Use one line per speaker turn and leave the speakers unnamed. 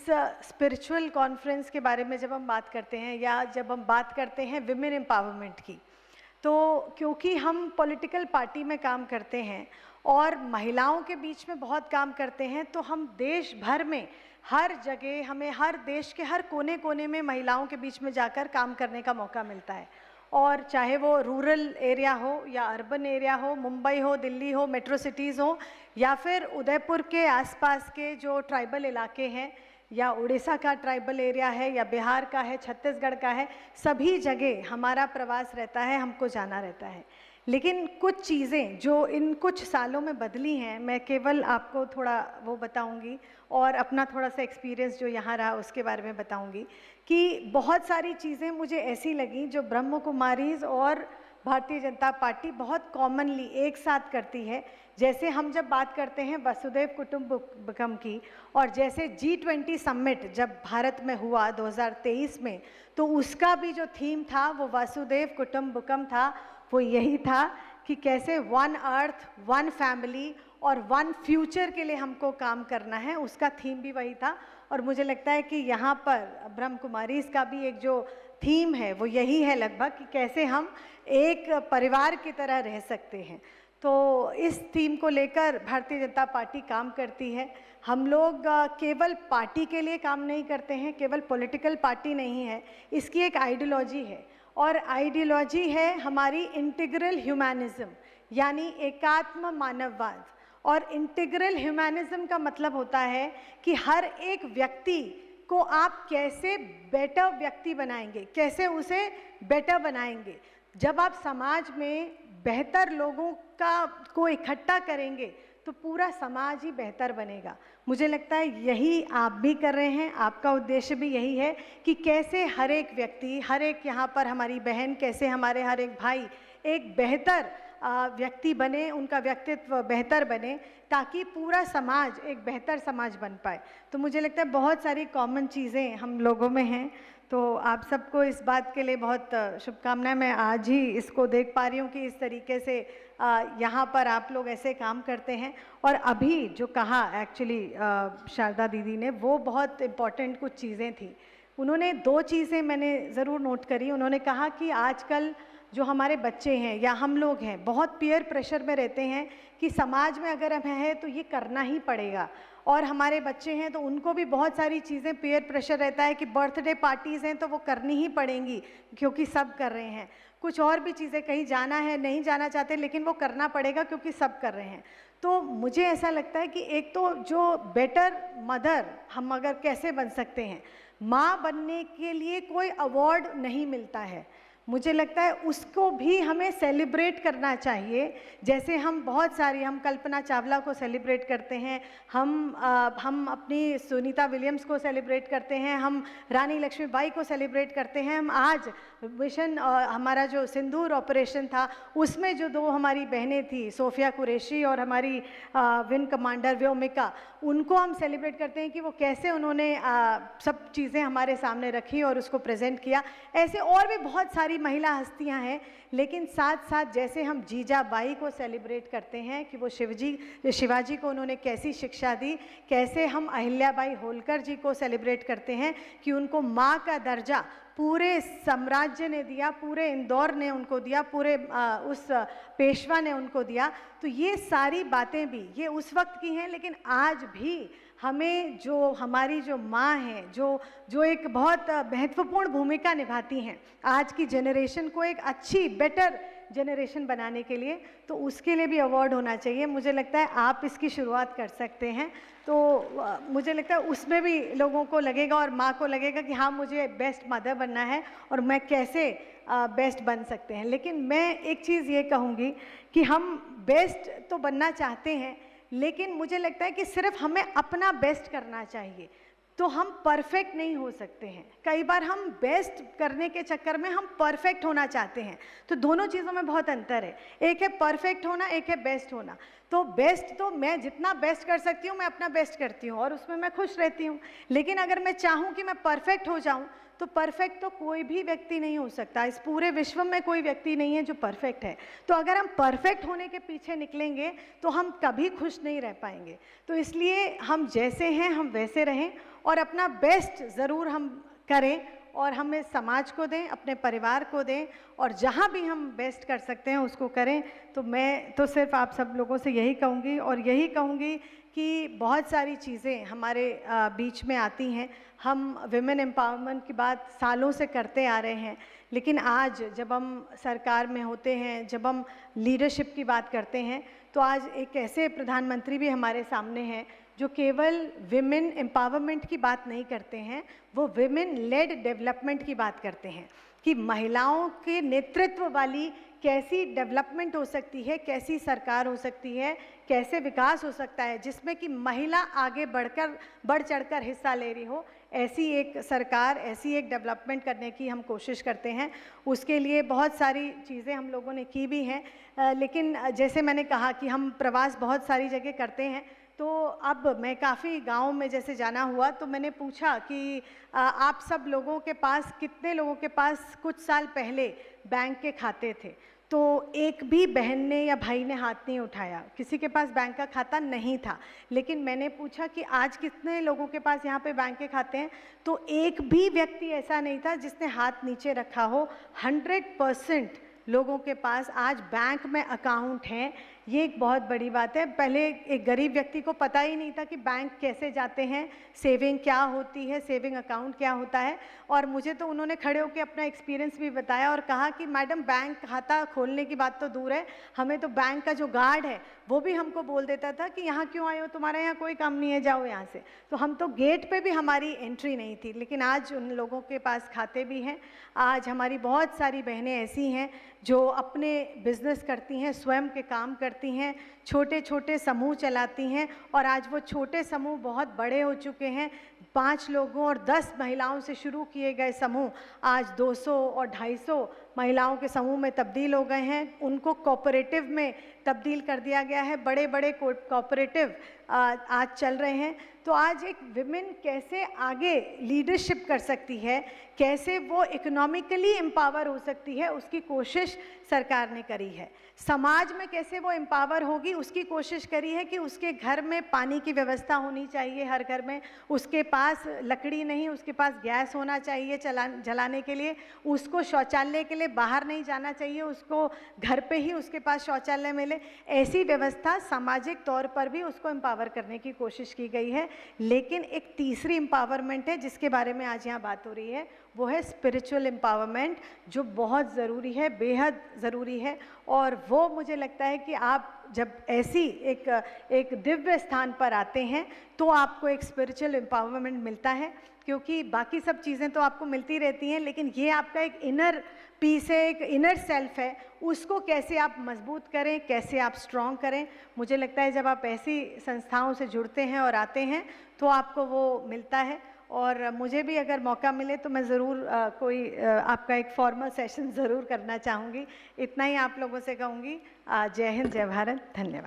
Spiritual conference के बारे में जब हम बात करते हैं या जब हम बात करते हैं विमेन एम्पावरमेंट की, तो क्योंकि हम पॉलिटिकल पार्टी में काम करते हैं और महिलाओं के बीच में बहुत काम करते हैं, तो हम देश भर में हर जगह, हमें हर देश के हर कोने कोने में महिलाओं के बीच में जाकर काम करने का मौका मिलता है। और चाहे वो रूरल एरिया हो या अर्बन एरिया हो, मुंबई हो, दिल्ली हो, मेट्रो सिटीज़ हो, या फिर उदयपुर के आसपास के जो ट्राइबल इलाके हैं, या उड़ीसा का ट्राइबल एरिया है, या बिहार का है, छत्तीसगढ़ का है, सभी जगह हमारा प्रवास रहता है, हमको जाना रहता है। लेकिन कुछ चीज़ें जो इन कुछ सालों में बदली हैं, मैं केवल आपको थोड़ा वो बताऊंगी और अपना थोड़ा सा एक्सपीरियंस जो यहाँ रहा उसके बारे में बताऊंगी कि बहुत सारी चीज़ें मुझे ऐसी लगी जो ब्रह्म कुमारीज़ और भारतीय जनता पार्टी बहुत कॉमनली एक साथ करती है। जैसे हम जब बात करते हैं वसुधैव कुटुंबकम की, और जैसे G20 समिट जब भारत में हुआ 2023 में, तो उसका भी जो थीम था वो वसुधैव कुटुंबकम था। वो यही था कि कैसे वन अर्थ, वन फैमिली और वन फ्यूचर के लिए हमको काम करना है, उसका थीम भी वही था। और मुझे लगता है कि यहाँ पर ब्रह्म कुमारीज़ का भी एक जो थीम है वो यही है लगभग, कि कैसे हम एक परिवार की तरह रह सकते हैं। तो इस थीम को लेकर भारतीय जनता पार्टी काम करती है। हम लोग केवल पार्टी के लिए काम नहीं करते हैं, केवल पॉलिटिकल पार्टी नहीं है, इसकी एक आइडियोलॉजी है, और आइडियोलॉजी है हमारी इंटीग्रल ह्यूमैनिज्म, यानी एकात्म मानववाद। और इंटीग्रल ह्यूमैनिज्म का मतलब होता है कि हर एक व्यक्ति को आप कैसे बेटर व्यक्ति बनाएंगे, कैसे उसे बेटर बनाएंगे। जब आप समाज में बेहतर लोगों को इकट्ठा करेंगे तो पूरा समाज ही बेहतर बनेगा। मुझे लगता है यही आप भी कर रहे हैं, आपका उद्देश्य भी यही है कि कैसे हर एक व्यक्ति, हर एक यहाँ पर हमारी बहन, कैसे हमारे हर एक भाई एक बेहतर व्यक्ति बने, उनका व्यक्तित्व बेहतर बने, ताकि पूरा समाज एक बेहतर समाज बन पाए। तो मुझे लगता है बहुत सारी कॉमन चीज़ें हम लोगों में हैं। तो आप सबको इस बात के लिए बहुत शुभकामनाएं। मैं आज ही इसको देख पा रही हूँ कि इस तरीके से यहाँ पर आप लोग ऐसे काम करते हैं। और अभी जो कहा एक्चुअली शारदा दीदी ने, वो बहुत इम्पॉर्टेंट कुछ चीज़ें थी। उन्होंने दो चीज़ें मैंने ज़रूर नोट करी। उन्होंने कहा कि आजकल जो हमारे बच्चे हैं या हम लोग हैं, बहुत पीयर प्रेशर में रहते हैं कि समाज में अगर हम हैं तो ये करना ही पड़ेगा। और हमारे बच्चे हैं तो उनको भी बहुत सारी चीज़ें पीयर प्रेशर रहता है कि बर्थडे पार्टीज़ हैं तो वो करनी ही पड़ेंगी क्योंकि सब कर रहे हैं। कुछ और भी चीज़ें, कहीं जाना है, नहीं जाना चाहते लेकिन वो करना पड़ेगा क्योंकि सब कर रहे हैं। तो मुझे ऐसा लगता है कि एक तो जो बेटर मदर हम अगर कैसे बन सकते हैं, माँ बनने के लिए कोई अवार्ड नहीं मिलता है, मुझे लगता है उसको भी हमें सेलिब्रेट करना चाहिए। जैसे हम बहुत सारी, हम कल्पना चावला को सेलिब्रेट करते हैं, हम अपनी सुनीता विलियम्स को सेलिब्रेट करते हैं, हम रानी लक्ष्मीबाई को सेलिब्रेट करते हैं। हम आज मिशन हमारा जो सिंदूर ऑपरेशन था उसमें जो दो हमारी बहनें थी, सोफिया कुरैशी और हमारी विंग कमांडर व्योमिका, उनको हम सेलिब्रेट करते हैं कि वो कैसे उन्होंने सब चीज़ें हमारे सामने रखी और उसको प्रेजेंट किया। ऐसे और भी बहुत सारी महिला हस्तियां हैं। लेकिन साथ साथ जैसे हम जीजाबाई को सेलिब्रेट करते हैं कि वो शिवाजी को उन्होंने कैसी शिक्षा दी, कैसे हम अहिल्याबाई होलकर जी को सेलिब्रेट करते हैं कि उनको माँ का दर्जा पूरे साम्राज्य ने दिया, पूरे इंदौर ने उनको दिया, पूरे उस पेशवा ने उनको दिया। तो ये सारी बातें भी ये उस वक्त की हैं, लेकिन आज भी हमें जो हमारी जो माँ हैं, जो एक बहुत महत्वपूर्ण भूमिका निभाती हैं आज की जनरेशन को एक अच्छी बेटर जनरेशन बनाने के लिए, तो उसके लिए भी अवार्ड होना चाहिए। मुझे लगता है आप इसकी शुरुआत कर सकते हैं। तो मुझे लगता है उसमें भी लोगों को लगेगा और माँ को लगेगा कि हाँ, मुझे बेस्ट मदर बनना है और मैं कैसे बेस्ट बन सकते हैं। लेकिन मैं एक चीज़ ये कहूँगी कि हम बेस्ट तो बनना चाहते हैं, लेकिन मुझे लगता है कि सिर्फ हमें अपना बेस्ट करना चाहिए, तो हम परफेक्ट नहीं हो सकते हैं। कई बार हम बेस्ट करने के चक्कर में हम परफेक्ट होना चाहते हैं। तो दोनों चीज़ों में बहुत अंतर है, एक है परफेक्ट होना, एक है बेस्ट होना। तो बेस्ट तो मैं जितना बेस्ट कर सकती हूँ मैं अपना बेस्ट करती हूँ और उसमें मैं खुश रहती हूँ। लेकिन अगर मैं चाहूँ कि मैं परफेक्ट हो जाऊँ, तो परफेक्ट तो कोई भी व्यक्ति नहीं हो सकता। इस पूरे विश्व में कोई व्यक्ति नहीं है जो परफेक्ट है। तो अगर हम परफेक्ट होने के पीछे निकलेंगे तो हम कभी खुश नहीं रह पाएंगे। तो इसलिए हम जैसे हैं हम वैसे रहें और अपना बेस्ट ज़रूर हम करें और हमें समाज को दें, अपने परिवार को दें, और जहाँ भी हम बेस्ट कर सकते हैं उसको करें। तो मैं तो सिर्फ आप सब लोगों से यही कहूँगी, और यही कहूँगी कि बहुत सारी चीज़ें हमारे बीच में आती हैं। हम विमेन एम्पावरमेंट की बात सालों से करते आ रहे हैं, लेकिन आज जब हम सरकार में होते हैं, जब हम लीडरशिप की बात करते हैं, तो आज एक ऐसे प्रधानमंत्री भी हमारे सामने हैं जो केवल विमेन एम्पावरमेंट की बात नहीं करते हैं, वो विमेन लेड डेवलपमेंट की बात करते हैं कि महिलाओं के नेतृत्व वाली कैसी डेवलपमेंट हो सकती है, कैसी सरकार हो सकती है, कैसे विकास हो सकता है जिसमें कि महिला आगे बढ़ चढ़कर हिस्सा ले रही हो। ऐसी एक सरकार, ऐसी एक डेवलपमेंट करने की हम कोशिश करते हैं। उसके लिए बहुत सारी चीज़ें हम लोगों ने की भी हैं, लेकिन जैसे मैंने कहा कि हम प्रवास बहुत सारी जगह करते हैं। तो अब मैं काफ़ी गाँव में जैसे जाना हुआ तो मैंने पूछा कि आप सब लोगों के पास, कितने लोगों के पास कुछ साल पहले बैंक के खाते थे? तो एक भी बहन ने या भाई ने हाथ नहीं उठाया, किसी के पास बैंक का खाता नहीं था। लेकिन मैंने पूछा कि आज कितने लोगों के पास यहाँ पे बैंक के खाते हैं, तो एक भी व्यक्ति ऐसा नहीं था जिसने हाथ नीचे रखा हो। 100% लोगों के पास आज बैंक में अकाउंट हैं। ये एक बहुत बड़ी बात है। पहले एक गरीब व्यक्ति को पता ही नहीं था कि बैंक कैसे जाते हैं, सेविंग क्या होती है, सेविंग अकाउंट क्या होता है। और मुझे तो उन्होंने खड़े होकर अपना एक्सपीरियंस भी बताया और कहा कि मैडम, बैंक खाता खोलने की बात तो दूर है, हमें तो बैंक का जो गार्ड है वो भी हमको बोल देता था कि यहाँ क्यों आए हो, तुम्हारा यहाँ कोई काम नहीं है, जाओ यहाँ से। तो हम तो गेट पे भी हमारी एंट्री नहीं थी। लेकिन आज उन लोगों के पास खाते भी हैं। आज हमारी बहुत सारी बहनें ऐसी हैं जो अपने बिजनेस करती हैं, स्वयं के काम करती हैं, छोटे छोटे समूह चलाती हैं, और आज वो छोटे समूह बहुत बड़े हो चुके हैं। 5 लोगों और 10 महिलाओं से शुरू किए गए समूह आज 200 और 250 महिलाओं के समूह में तब्दील हो गए हैं। उनको कोऑपरेटिव में तब्दील कर दिया गया है। बड़े बड़े कोऑपरेटिव आज चल रहे हैं। तो आज एक विमेन कैसे आगे लीडरशिप कर सकती है, कैसे वो इकोनॉमिकली एम्पावर हो सकती है, उसकी कोशिश सरकार ने करी है। समाज में कैसे वो एम्पावर होगी, उसकी कोशिश करी है कि उसके घर में पानी की व्यवस्था होनी चाहिए, हर घर में उसके पास लकड़ी नहीं, उसके पास गैस होना चाहिए जलाने के लिए, उसको शौचालय के लिए बाहर नहीं जाना चाहिए, उसको घर पे ही उसके पास शौचालय मिले। ऐसी व्यवस्था सामाजिक तौर पर भी उसको एम्पावर करने की कोशिश की गई है। लेकिन एक तीसरी एम्पावरमेंट है जिसके बारे में आज यहाँ बात हो रही है, वो है स्पिरिचुअल एम्पावरमेंट, जो बहुत ज़रूरी है, बेहद ज़रूरी है। और वो मुझे लगता है कि आप जब ऐसी एक दिव्य स्थान पर आते हैं तो आपको एक स्पिरिचुअल एम्पावरमेंट मिलता है, क्योंकि बाकी सब चीज़ें तो आपको मिलती रहती हैं, लेकिन ये आपका एक इनर पीस है, एक इनर सेल्फ है। उसको कैसे आप मजबूत करें, कैसे आप स्ट्रॉन्ग करें, मुझे लगता है जब आप ऐसी संस्थाओं से जुड़ते हैं और आते हैं तो आपको वो मिलता है। और मुझे भी अगर मौका मिले तो मैं ज़रूर आपका एक फॉर्मल सेशन ज़रूर करना चाहूँगी। इतना ही आप लोगों से कहूँगी। जय हिंद, जय भारत, धन्यवाद।